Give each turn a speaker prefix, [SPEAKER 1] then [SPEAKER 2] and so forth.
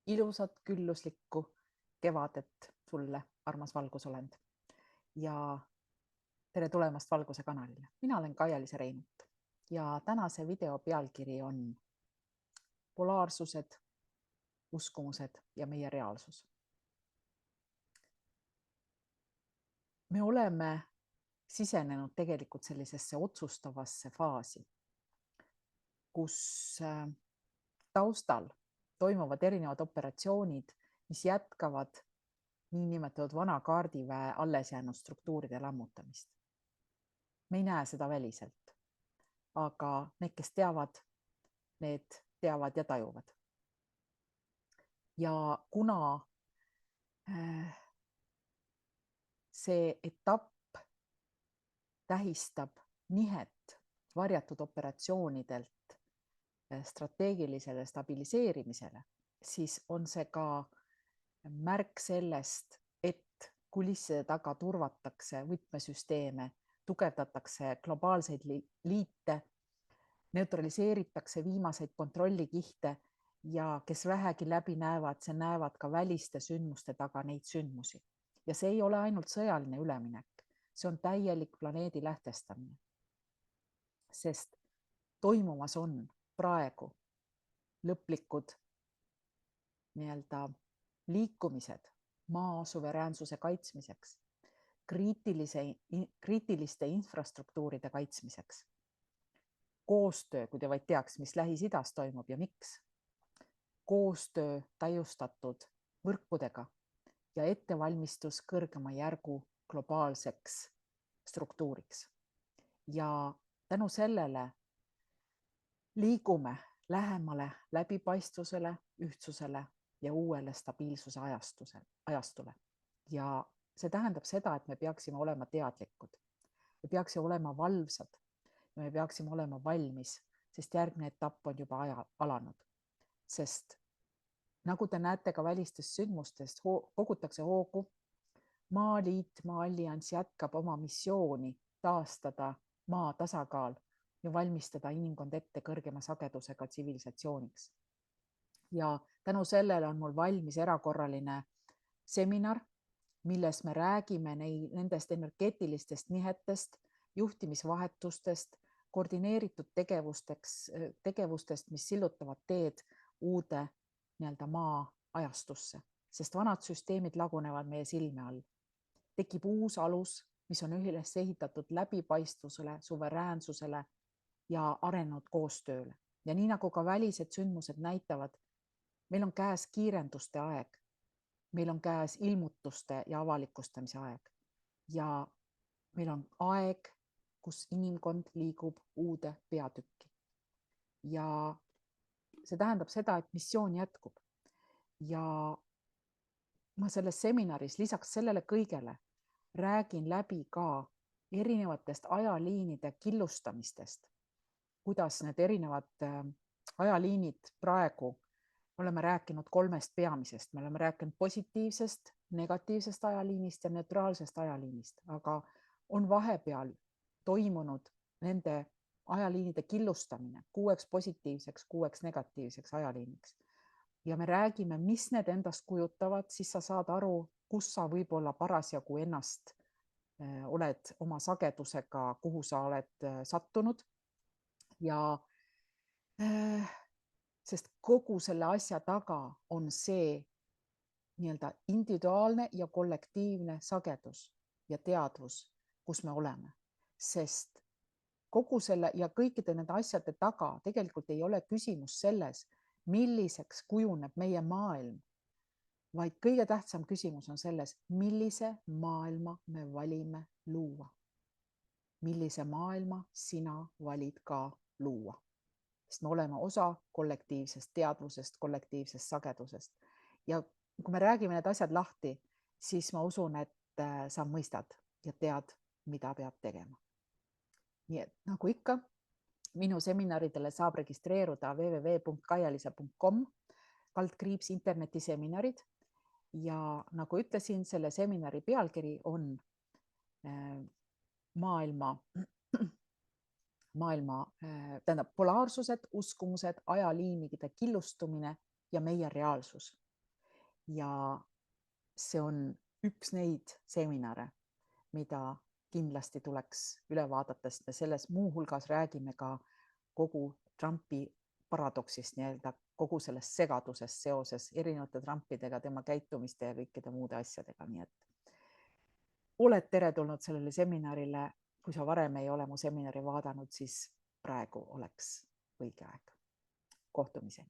[SPEAKER 1] Ilusat külluslikku kevadet sulle, armas valgusolend. Ja tere tulemast Valguse kanalile. Mina olen Kaia-Liisa Reinut ja tänase video pealkiri on polaarsused, uskumused ja meie reaalsus. Me oleme sisenenud tegelikult sellisesse otsustavasse faasi, kus taustal toimuvad erinevad operatsioonid, mis jätkavad niinimetatud vana kaardiväe alles jäänud struktuuride lammutamist. Me ei näe seda väliselt, aga need, kes teavad, need teavad ja tajuvad. Ja kuna see etapp tähistab nihet varjatud operatsioonidelt strateegilisele stabiliseerimisele, siis on see ka märk sellest, et kulisside taga turvatakse võtmesüsteeme, tugevdatakse globaalseid liite, neutraliseeritakse viimaseid kontrollikihte ja kes vähegi läbi näevad, see näevad ka väliste sündmuste taga neid sündmusi. Ja see ei ole ainult sõjaline üleminek, see on täielik planeedi lähtestamine. Sest toimumas on praegu lõplikud liikumised maa suveräänsuse kaitsmiseks, kriitiliste infrastruktuuride kaitsmiseks. Koostöö, kui te vaid teaks, mis Lähis-Idas toimub ja miks. Koostöö täiustatud võrkudega ja ettevalmistus kõrgema järgu globaalseks struktuuriks. Ja tänu sellele liigume lähemale läbipaistvusele, ühtsusele ja uuele stabiilsuse ajastule. Ja see tähendab seda, et me peaksime olema teadlikud. Me peaksime olema valvsad ja me peaksime olema valmis, sest järgmine etapp on juba alanud. Sest nagu te näete ka välistest sündmustest, kogutakse hoogu. Maaliit, Maa-allianss jätkab oma missiooni taastada maa tasakaal ja valmistada inimkond ette kõrgema sagedusega tsivilisatsiooniks. Ja tänu sellele on mul valmis erakorraline seminar, milles me räägime nendest energeetilistest nihetest, juhtimisvahetustest, koordineeritud tegevustest, mis sillutavad teed uude maa ajastusse, sest vanad süsteemid lagunevad meie silme all. Tekib uus alus, mis on üles ehitatud läbipaistvusele, suveräänsusele ja arenenud koostööle. Ja nii nagu ka välised sündmused näitavad, meil on käes kiirenduste aeg, meil on käes ilmutuste ja avalikustamise aeg ja meil on aeg, kus inimkond liigub uude peatükki. Ja see tähendab seda, et missioon jätkub. Ja ma selles seminaris lisaks sellele kõigele räägin läbi ka erinevatest ajaliinide killustamistest, kuidas need erinevad ajaliinid praegu, me oleme rääkinud 3 peamisest, me oleme rääkinud positiivsest, negatiivsest ajaliinist ja neutraalsest ajaliinist, aga on vahepeal toimunud nende ajaliinide killustamine 6 positiivseks, 6 negatiivseks ajaliiniks. Ja me räägime, mis need endast kujutavad, siis sa saad aru, kus sa võib-olla parasjagu ennast oled oma sagedusega, kuhu sa oled sattunud. Ja sest kogu selle asja taga on see individuaalne ja kollektiivne sagedus ja teadvus, kus me oleme. Sest kogu selle ja kõikide nende asjade taga tegelikult ei ole küsimus selles, milliseks kujuneb meie maailm, vaid kõige tähtsam küsimus on selles, millise maailma me valime luua. Millise maailma sina valid ka luua. Sest me oleme osa kollektiivsest teadvusest, kollektiivsest sagedusest. Ja kui me räägime need asjad lahti, siis ma usun, et sa mõistad ja tead, mida peab tegema. Nii et nagu ikka, minu seminaridele saab registreeruda www.kaialisa.com / internetiseminarid. Ja nagu ütlesin, selle seminari pealkiri on polaarsused, uskumused, ajaliinide killustumine ja meie reaalsus. ja see on üks neid seminare, mida kindlasti tuleks üle vaadata, sest me selles muuhulgas räägime ka kogu Trumpi paradoksist, nii-öelda kogu sellest segadusest seoses erinevate Trumpidega, tema käitumiste ja kõikide muude asjadega. Nii et oled teretulnud sellele seminarile. Kui sa varem ei ole mu seminari vaadanud, siis praegu oleks õige aeg. Kohtumiseni.